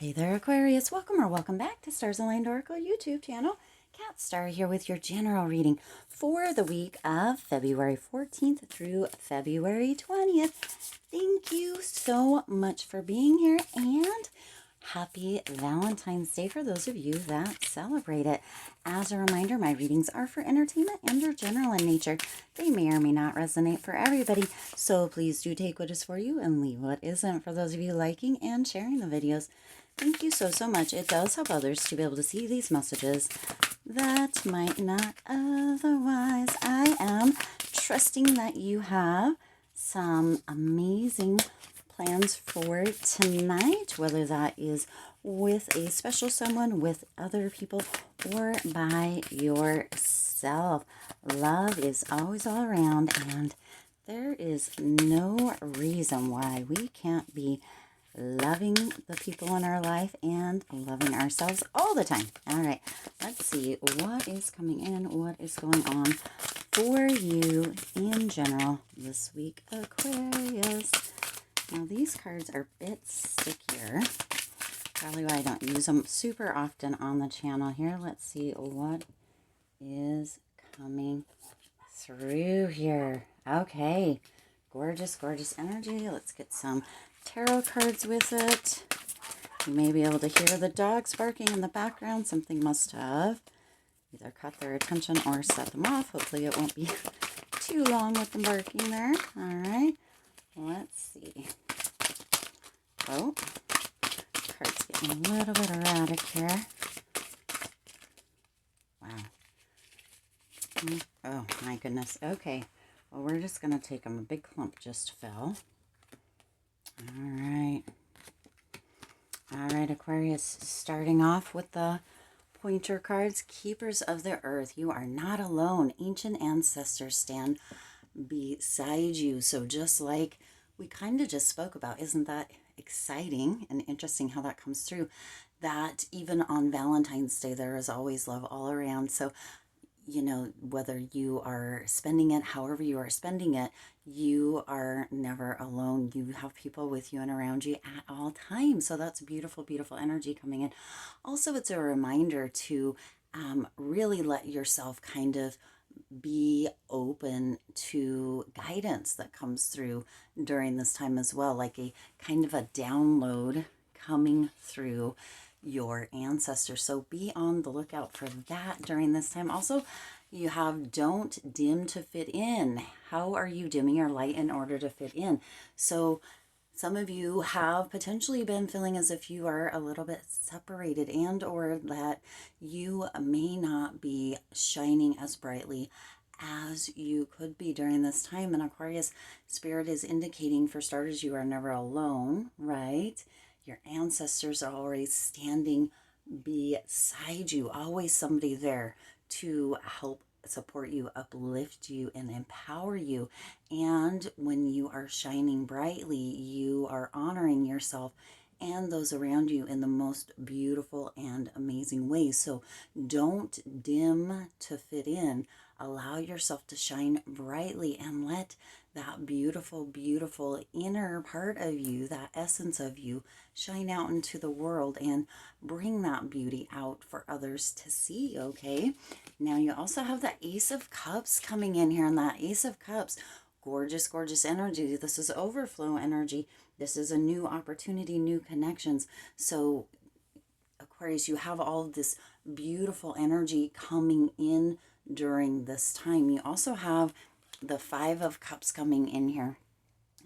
Hey there, Aquarius. Welcome or welcome back to Stars Aligned Oracle YouTube channel. Cat Star here with your general reading for the week of February 14th through February 20th. Thank you so much for being here, and happy Valentine's Day for those of you that celebrate it. As a reminder, my readings are for entertainment and are general in nature. They may or may not resonate for everybody, so please do take what is for you and leave what isn't, for those of you liking and sharing the videos. Thank you so much. It does help others to be able to see these messages that might not otherwise. I am trusting that you have some amazing plans for tonight, whether that is with a special someone, with other people, or by yourself. Love is always all around, and there is no reason why we can't be loving the people in our life and loving ourselves all the time. All right, let's see what is coming in, what is going on for you in general this week, Aquarius. Now, these cards are a bit stickier. Probably why I don't use them super often on the channel here. Let's see what is coming through here. Okay, gorgeous, gorgeous energy. Let's get some tarot cards with it. You may be able to hear the dogs barking in the background. Something must have either caught their attention or set them off. Hopefully it won't be too long with them barking there. All right, let's see. Oh, card's getting a little bit erratic here. Wow. Oh my goodness. Okay, well, we're just going to take them. A big clump just fell. All right, Aquarius, starting off with the pointer cards. Keepers of the earth, you are not alone. Ancient ancestors stand beside you. So just like we kind of just spoke about, isn't that exciting and interesting how that comes through? That even on Valentine's Day, there is always love all around. So you know, whether you are spending it, however you are spending it, you are never alone. You have people with you and around you at all times. So that's beautiful, beautiful energy coming in. Also, it's a reminder to really let yourself kind of be open to guidance that comes through during this time as well, like a kind of a download coming through your ancestors. So be on the lookout for that during this time. Also, you have don't dim to fit in. How are you dimming your light in order to fit in? So some of you have potentially been feeling as if you are a little bit separated, and or that you may not be shining as brightly as you could be during this time. And Aquarius, Spirit is indicating, for starters, you are never alone, right? Your ancestors are always standing beside you, always somebody there to help support you, uplift you, and empower you. And when you are shining brightly, you are honoring yourself and those around you in the most beautiful and amazing ways. So don't dim to fit in. Allow yourself to shine brightly and let that beautiful, beautiful inner part of you, that essence of you, shine out into the world and bring that beauty out for others to see, okay? Now, you also have the Ace of Cups coming in here, and that Ace of Cups, gorgeous, gorgeous energy. This is overflow energy. This is a new opportunity, new connections. So, Aquarius, you have all of this beautiful energy coming in during this time. You also have the Five of Cups coming in here.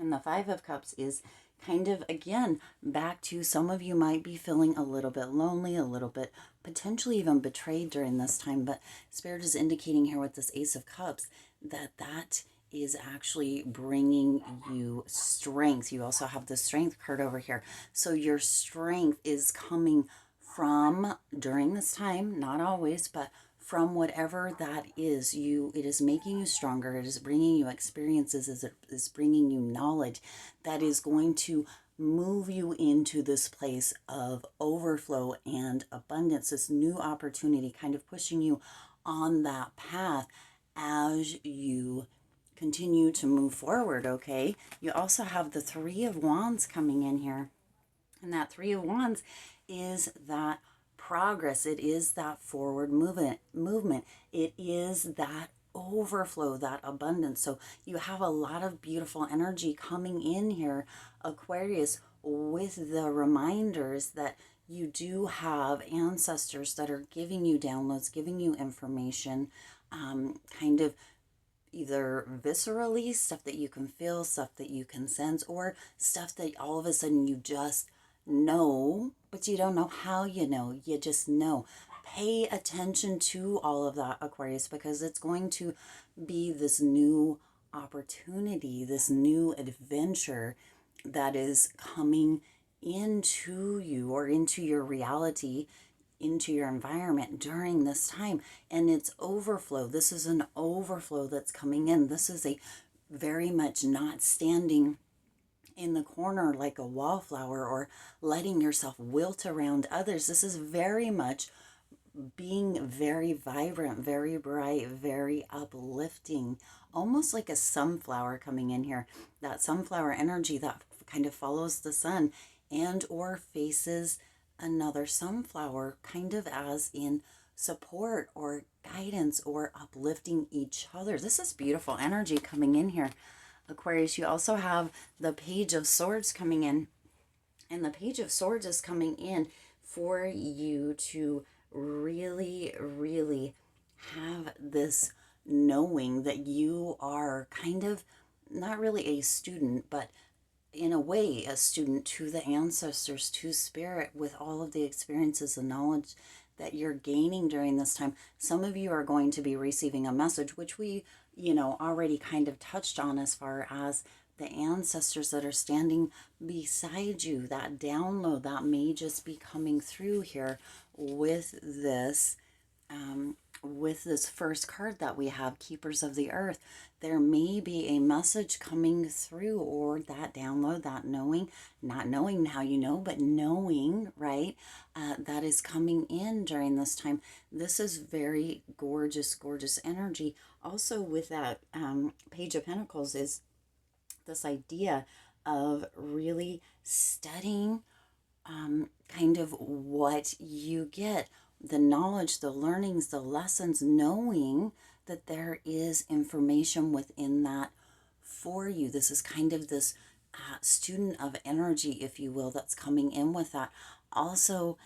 And the Five of Cups is kind of, again, back to some of you might be feeling a little bit lonely, a little bit potentially even betrayed during this time. But Spirit is indicating here with this Ace of Cups that is actually bringing you strength. You also have the Strength card over here. So your strength is coming from, during this time, not always, but from whatever that is, it is making you stronger. It is bringing you experiences. It is bringing you knowledge that is going to move you into this place of overflow and abundance, this new opportunity, kind of pushing you on that path as you continue to move forward, okay? You also have the Three of Wands coming in here. And that Three of Wands is that progress. It is that forward movement. It is that overflow, that abundance. So you have a lot of beautiful energy coming in here, Aquarius, with the reminders that you do have ancestors that are giving you downloads, giving you information, kind of either viscerally, stuff that you can feel, stuff that you can sense, or stuff that all of a sudden you just know, but you don't know how you know. You just know. Pay attention to all of that, Aquarius, because it's going to be this new opportunity, this new adventure that is coming into you or into your reality, into your environment during this time. And it's overflow. This is an overflow that's coming in. This is a very much not standing in the corner like a wallflower or letting yourself wilt around others. This is very much being very vibrant, very bright, very uplifting, almost like a sunflower coming in here. That sunflower energy that kind of follows the sun and or faces another sunflower, kind of as in support or guidance or uplifting each other. This is beautiful energy coming in here, Aquarius. You also have the Page of Swords coming in, and the Page of Swords is coming in for you to really, really have this knowing that you are kind of not really a student, but in a way a student to the ancestors, to spirit, with all of the experiences and knowledge that you're gaining during this time. Some of you are going to be receiving a message, which we, already kind of touched on, as far as the ancestors that are standing beside you. That download that may just be coming through here with this first card that we have, Keepers of the Earth. There may be a message coming through, or that download, that knowing, not knowing how you know, but knowing, right, that is coming in during this time. This is very gorgeous, gorgeous energy. Also with that Page of Pentacles is this idea of really studying kind of what you get, the knowledge, the learnings, the lessons, knowing that there is information within that for you. This is kind of this student of energy, if you will, that's coming in with that. Also,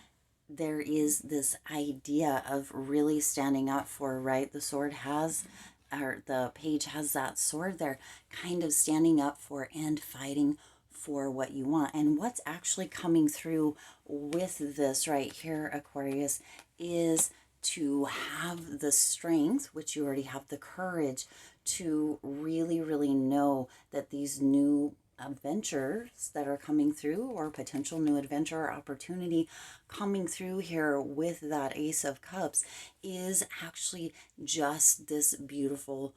there is this idea of really standing up for, right? The sword has, or the page has that sword there, kind of standing up for and fighting for what you want. And what's actually coming through with this right here, Aquarius, is to have the strength, which you already have, the courage to really, really know that these new adventures that are coming through, or potential new adventure or opportunity coming through here with that Ace of Cups, is actually just this beautiful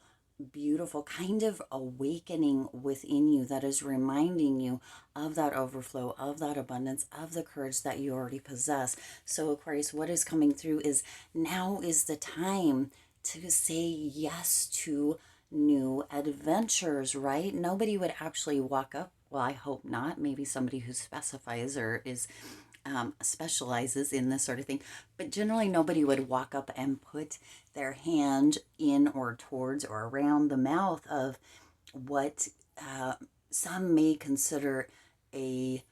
kind of awakening within you that is reminding you of that overflow, of that abundance, of the courage that you already possess. So Aquarius, what is coming through is now is the time to say yes to new adventures, right? Nobody would actually walk up, well, I hope not, maybe somebody who specifies or is specializes in this sort of thing, but generally nobody would walk up and put their hand in or towards or around the mouth of what some may consider a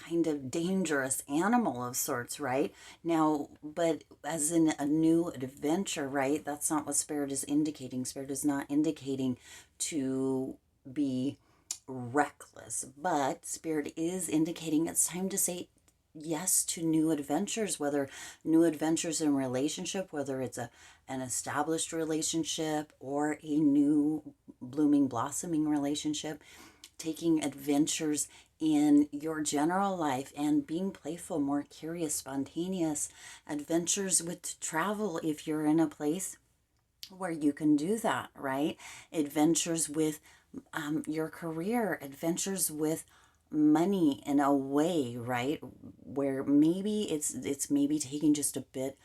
kind of dangerous animal of sorts, right? Now, but as in a new adventure, right? That's not what Spirit is indicating. Spirit is not indicating to be reckless, but Spirit is indicating it's time to say yes to new adventures, whether new adventures in relationship, whether it's an established relationship or a new blooming, blossoming relationship, taking adventures in your general life and being playful, more curious, spontaneous, adventures with travel if you're in a place where you can do that, right? Adventures with your career, adventures with money in a way, right? Where maybe it's maybe taking just a bit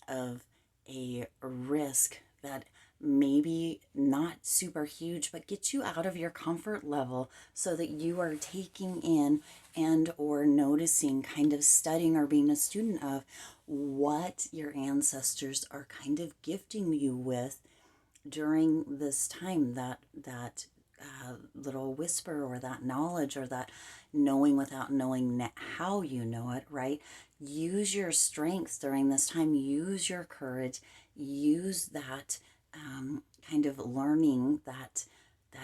of a risk that maybe not super huge, but get you out of your comfort level so that you are taking in and or noticing, kind of studying or being a student of what your ancestors are kind of gifting you with during this time, that little whisper or that knowledge or that knowing without knowing how you know it, right? Use your strength during this time, use your courage, use that kind of learning, that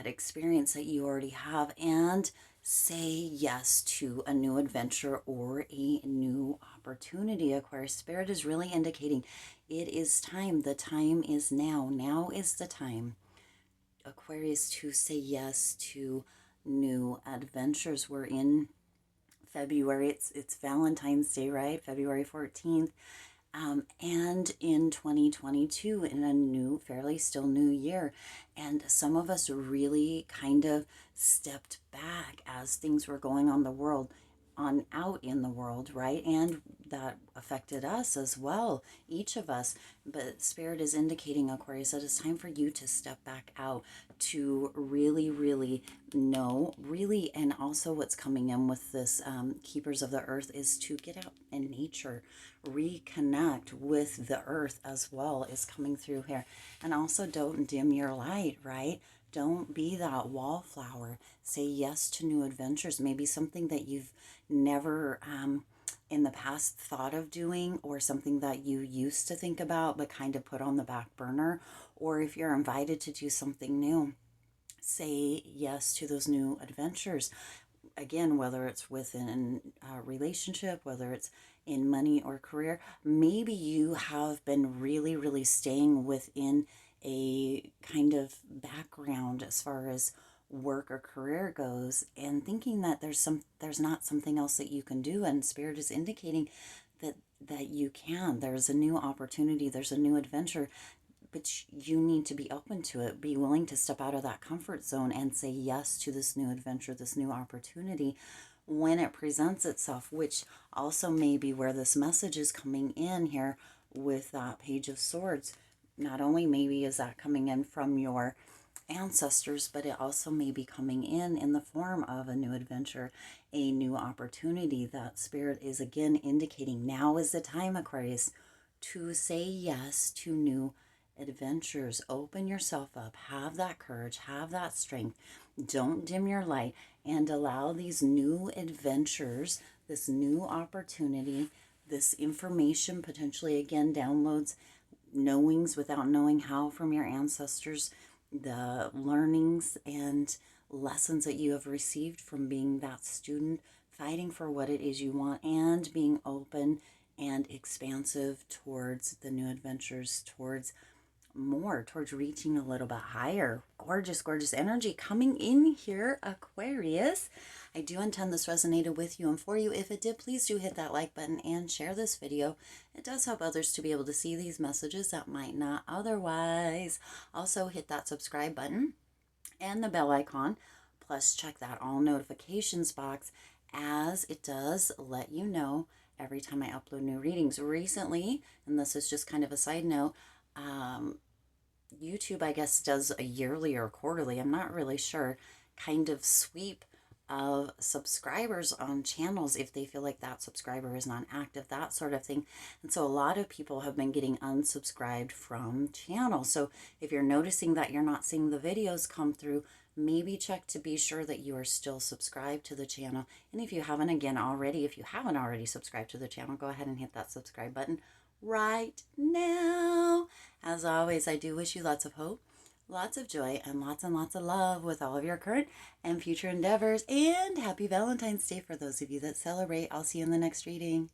experience that you already have, and say yes to a new adventure or a new opportunity. Aquarius spirit is really indicating it is time. The time is now. Now is the time, Aquarius, to say yes to new adventures. We're in February. It's Valentine's Day, right? February 14th. And in 2022, in a new, fairly still new year. And some of us really kind of stepped back as things were going on the world, on out in the world, right? And that affected us as well, each of us. But Spirit is indicating, Aquarius, that it's time for you to step back out, to really, really know, really, and also what's coming in with this Keepers of the Earth is to get out in nature, reconnect with the earth as well is coming through here. And also don't dim your light, right? Don't be that wallflower. Say yes to new adventures, maybe something that you've never in the past thought of doing, or something that you used to think about but kind of put on the back burner. Or if you're invited to do something new, say yes to those new adventures. Again, whether it's within a relationship, whether it's in money or career, maybe you have been really, really staying within a kind of background as far as work or career goes, and thinking that there's not something else that you can do. And Spirit is indicating that you can. There's a new opportunity, there's a new adventure, but you need to be open to it. Be willing to step out of that comfort zone and say yes to this new adventure, this new opportunity when it presents itself, which also may be where this message is coming in here with that Page of Swords. Not only maybe is that coming in from your ancestors, but it also may be coming in the form of a new adventure, a new opportunity. That Spirit is again indicating now is the time, Aquarius, to say yes to new adventures. Open yourself up, have that courage, have that strength. Don't dim your light, and allow these new adventures, this new opportunity, this information, potentially again downloads, knowings without knowing how from your ancestors, the learnings and lessons that you have received from being that student, fighting for what it is you want, and being open and expansive towards the new adventures, towards more, towards reaching a little bit higher. Gorgeous, gorgeous energy coming in here, Aquarius. I do intend this resonated with you and for you. If it did, please do hit that like button and share this video. It does help others to be able to see these messages that might not otherwise. Also hit that subscribe button and the bell icon. Plus check that all notifications box, as it does let you know every time I upload new readings. Recently, and this is just kind of a side note, YouTube, I guess, does a yearly or quarterly, I'm not really sure, kind of sweep of subscribers on channels if they feel like that subscriber is not active, that sort of thing. And so a lot of people have been getting unsubscribed from channels. So if you're noticing that you're not seeing the videos come through, maybe check to be sure that you are still subscribed to the channel. And if you haven't, again, already, if you haven't already subscribed to the channel, go ahead and hit that subscribe button right now. As always, I do wish you lots of hope, lots of joy, and lots of love with all of your current and future endeavors. And happy Valentine's Day for those of you that celebrate. I'll see you in the next reading.